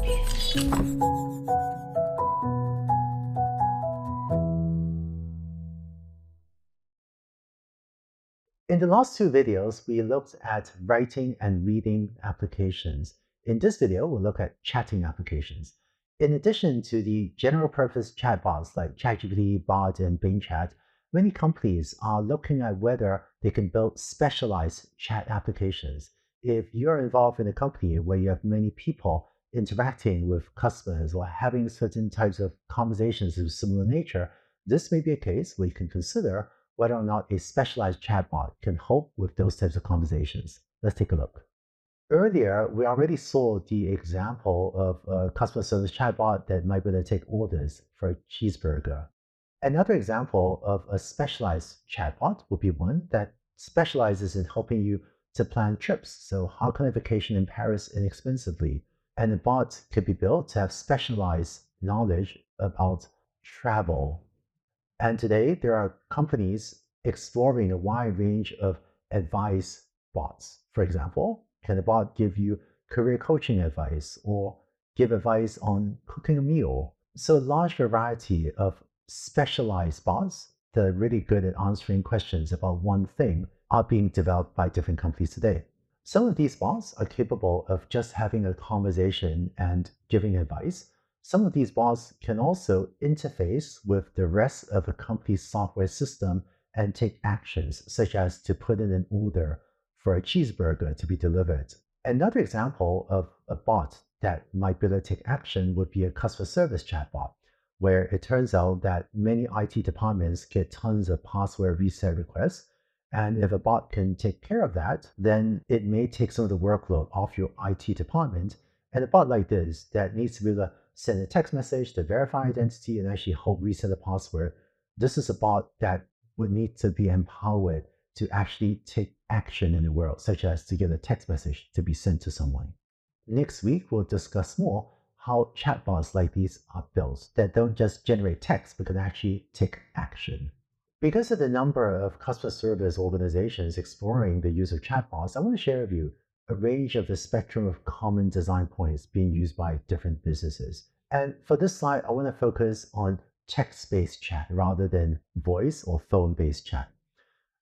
In the last two videos, we looked at writing and reading applications. In this video, we'll look at chatting applications. In addition to the general-purpose chatbots like ChatGPT, Bard, and Bing Chat, many companies are looking at whether they can build specialized chat applications. If you're involved in a company where you have many people interacting with customers or having certain types of conversations of similar nature, this may be a case where you can consider whether or not a specialized chatbot can help with those types of conversations. Let's take a look. Earlier, we already saw the example of a customer service chatbot that might be able to take orders for a cheeseburger. Another example of a specialized chatbot would be one that specializes in helping you to plan trips. So how can I vacation in Paris inexpensively? And the bot could be built to have specialized knowledge about travel. And today, there are companies exploring a wide range of advice bots. For example, can a bot give you career coaching advice or give advice on cooking a meal? So a large variety of specialized bots that are really good at answering questions about one thing are being developed by different companies today. Some of these bots are capable of just having a conversation and giving advice. Some of these bots can also interface with the rest of a company's software system and take actions, such as to put in an order for a cheeseburger to be delivered. Another example of a bot that might be able to take action would be a customer service chatbot, where it turns out that many IT departments get tons of password reset requests. And if a bot can take care of that, then it may take some of the workload off your IT department. And a bot like this that needs to be able to send a text message to verify identity and actually help reset the password, this is a bot that would need to be empowered to actually take action in the world, such as to get a text message to be sent to someone. Next week, we'll discuss more how chatbots like these are built that don't just generate text, but can actually take action. Because of the number of customer service organizations exploring the use of chatbots, I want to share with you a range of the spectrum of common design points being used by different businesses. And for this slide, I want to focus on text-based chat rather than voice or phone-based chat.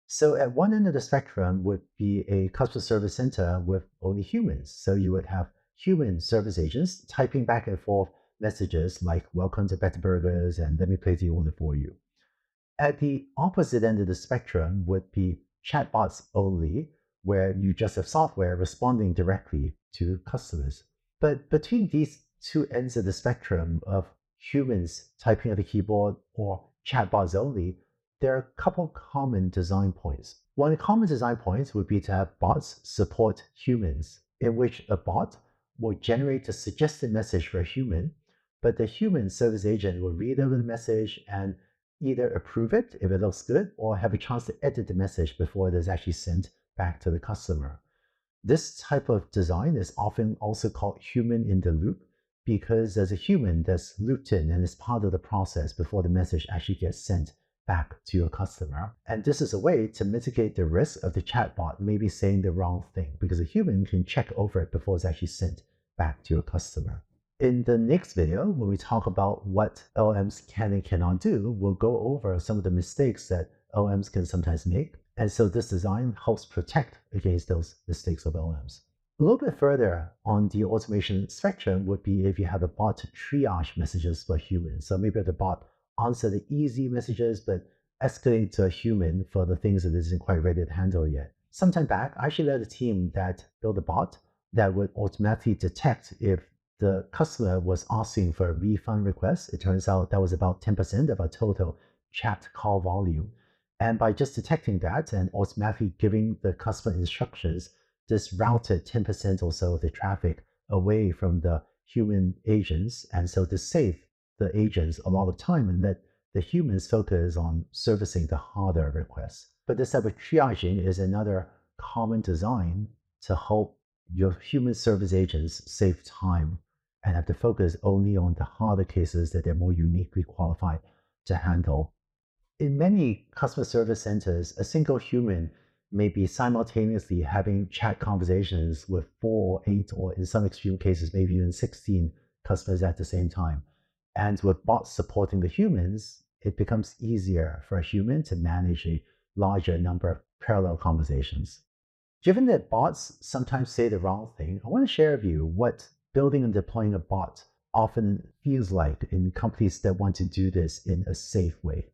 So at one end of the spectrum would be a customer service center with only humans. So you would have human service agents typing back and forth messages like, welcome to Better Burgers and let me place the order for you. At the opposite end of the spectrum would be chatbots only, where you just have software responding directly to customers. But between these two ends of the spectrum of humans typing at the keyboard or chatbots only, there are a couple common design points. One common design point would be to have bots support humans, in which a bot will generate a suggested message for a human, but the human service agent will read over the message and either approve it if it looks good or have a chance to edit the message before it is actually sent back to the customer. This type of design is often also called human in the loop because there's a human that's looped in and is part of the process before the message actually gets sent back to your customer. And this is a way to mitigate the risk of the chatbot maybe saying the wrong thing because a human can check over it before it's actually sent back to your customer. In the next video, when we talk about what LLMs can and cannot do, we'll go over some of the mistakes that LLMs can sometimes make. And so this design helps protect against those mistakes of LLMs. A little bit further on the automation spectrum would be if you have a bot to triage messages for humans. So maybe the bot answer the easy messages, but escalate to a human for the things that it isn't quite ready to handle yet. Sometime back, I actually led a team that built a bot that would automatically detect if the customer was asking for a refund request. It turns out that was about 10% of our total chat call volume. And by just detecting that and automatically giving the customer instructions, this routed 10% or so of the traffic away from the human agents. And so this saved the agents a lot of time and let the humans focus on servicing the harder requests. But this type of triaging is another common design to help your human service agents save time and have to focus only on the harder cases that they're more uniquely qualified to handle. In many customer service centers, a single human may be simultaneously having chat conversations with 4 or 8, or in some extreme cases, maybe even 16 customers at the same time. And with bots supporting the humans, it becomes easier for a human to manage a larger number of parallel conversations. Given that bots sometimes say the wrong thing, I want to share with you what building and deploying a bot often feels like in companies that want to do this in a safe way.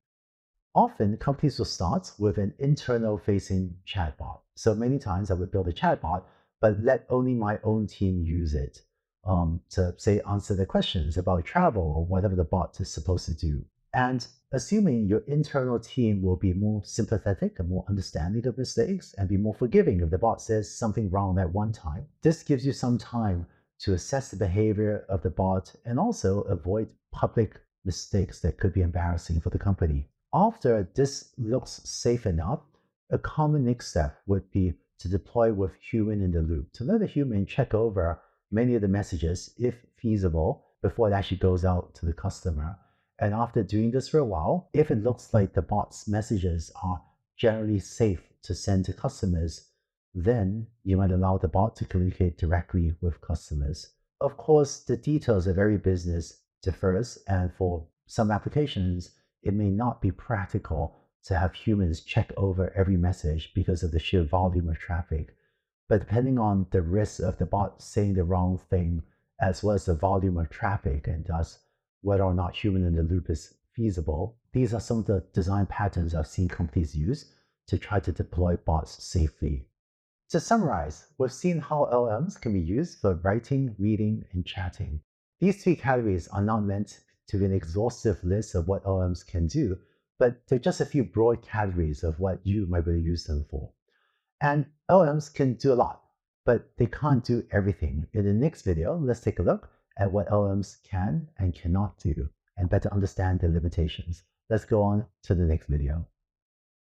Often, companies will start with an internal-facing chatbot. So many times I would build a chatbot, but let only my own team use it to, say, answer the questions about travel or whatever the bot is supposed to do. And assuming your internal team will be more sympathetic and more understanding of mistakes and be more forgiving if the bot says something wrong at one time, this gives you some time to assess the behavior of the bot and also avoid public mistakes that could be embarrassing for the company. After this looks safe enough, a common next step would be to deploy with human in the loop, to let a human check over many of the messages, if feasible, before it actually goes out to the customer. And after doing this for a while, if it looks like the bot's messages are generally safe to send to customers, then you might allow the bot to communicate directly with customers. Of course, the details of every business differs, and for some applications, it may not be practical to have humans check over every message because of the sheer volume of traffic. But depending on the risk of the bot saying the wrong thing, as well as the volume of traffic, and thus whether or not human in the loop is feasible, these are some of the design patterns I've seen companies use to try to deploy bots safely. To summarize, we've seen how LLMs can be used for writing, reading, and chatting. These three categories are not meant to be an exhaustive list of what LLMs can do, but they're just a few broad categories of what you might really use them for. And LLMs can do a lot, but they can't do everything. In the next video, let's take a look at what LLMs can and cannot do and better understand their limitations. Let's go on to the next video.